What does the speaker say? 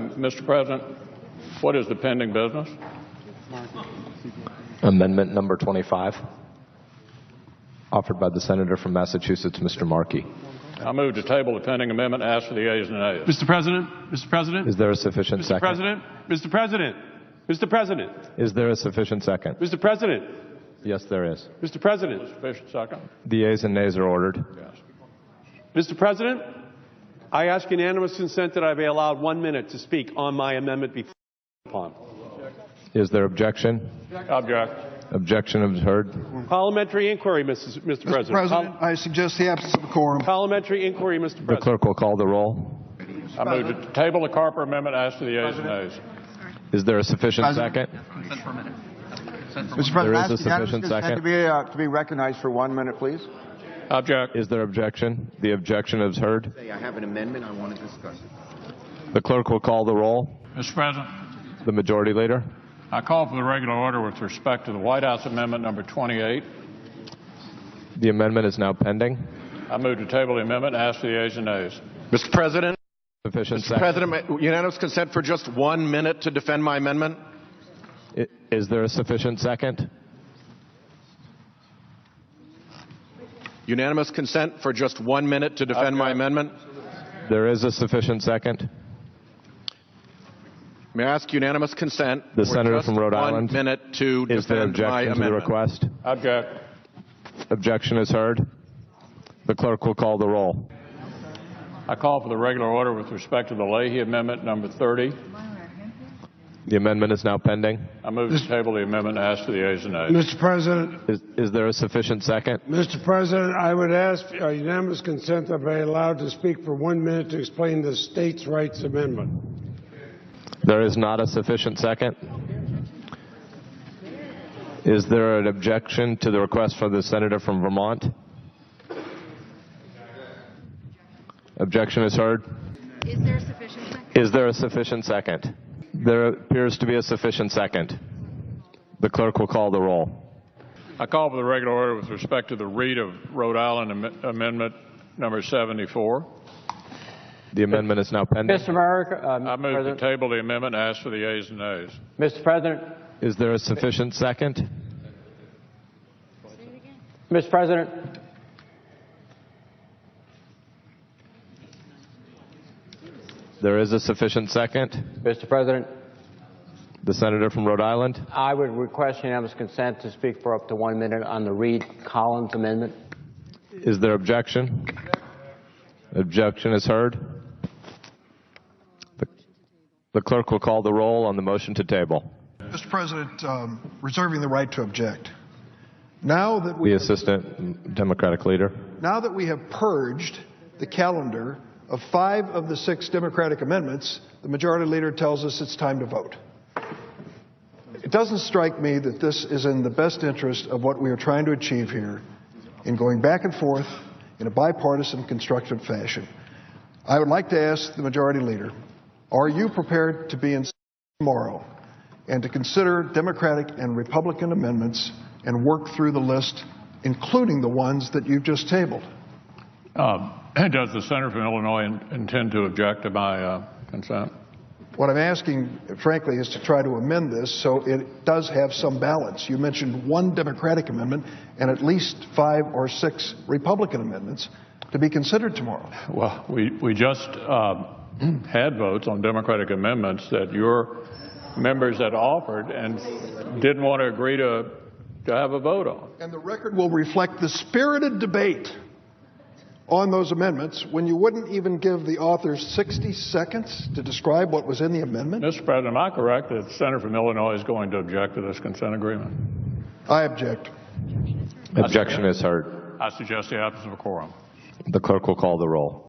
Mr. President, what is the pending business? Amendment number 25, offered by the senator from Massachusetts, Mr. Markey. I move to table the pending amendment. Ask for the ayes and nays. Mr. President, Is there a sufficient second? Mr. President, Is there a sufficient second? Mr. President, Yes, there is. Mr. President, Sufficient second? The ayes and nays are ordered. Yes. Mr. President, I ask unanimous consent that I be allowed 1 minute to speak on my amendment before upon. Is there objection? Object. Objection is heard. Parliamentary inquiry, Mr. President. Mr. President, I suggest the absence of a quorum. Parliamentary inquiry, Mr. The President. clerk will call the roll. I move to table the Carper amendment. Ask for the ayes and nays. Is there a sufficient President. second? Mr. There President, is a sufficient second. To be recognized for 1 minute, please. Object. Is there objection? The objection is heard. I have an amendment. I want to discuss it. The clerk will call the roll. Mr. President, The majority leader. I call for the regular order with respect to the White House amendment number 28. The amendment is now pending. I move to table the amendment. Ask for the ayes and nays. Mr. President, Sufficient Mr. second. President, unanimous consent for just 1 minute to defend my amendment. Is there a sufficient second? Unanimous consent for just 1 minute to defend my amendment. There is a sufficient second. May I ask unanimous consent The for senator just from Rhode 1 Island. minute to Is there defend my objection to the amendment. request? Object. Objection is heard. The clerk will call the roll. I call for the regular order with respect to the Leahy amendment number 30. The amendment is now pending. I move to table the amendment. Ask for the ayes and nays. Mr. President, Is there a sufficient second? Mr. President, I would ask unanimous consent that I be allowed to speak for 1 minute to explain the states' rights amendment. There is not a sufficient second. Is there an objection to the request for the senator from Vermont? Objection is heard. Is there a sufficient second? Is there a sufficient second? There appears to be a sufficient second. The clerk will call the roll. I call for the regular order with respect to the Reed of Rhode Island amendment number 74. The amendment is now pending. Mr. America, I move President. to table the amendment. Ask for the ayes and nays. Mr. President, Is there a sufficient second? Mr. President, There is a sufficient second. Mr. President, The senator from Rhode Island. I would request unanimous consent to speak for up to 1 minute on the Reed-Collins amendment. Is there objection? Objection is heard. The clerk will call the roll on the motion to table. Mr. President, reserving the right to object. Now that The we assistant Democratic leader. now that we have purged the calendar of 5 of the 6 Democratic amendments, the majority leader tells us it's time to vote. It doesn't strike me that this is in the best interest of what we are trying to achieve here in going back and forth in a bipartisan, constructive fashion. I would like to ask the majority leader, are you prepared to be in tomorrow and to consider Democratic and Republican amendments and work through the list, including the ones that you've just tabled? Does the senator from Illinois intend to object to my consent? What I'm asking, frankly, is to try to amend this so it does have some balance. You mentioned 1 Democratic amendment and at least 5 or 6 Republican amendments to be considered tomorrow. Well, we just had votes on Democratic amendments that your members had offered and didn't want to agree to have a vote on. And the record will reflect the spirited debate on those amendments when you wouldn't even give the authors 60 seconds to describe what was in the amendment? Mr. President, am I correct that the senator from Illinois is going to object to this consent agreement? I object. Objection is heard. I suggest the absence of a quorum. The clerk will call the roll.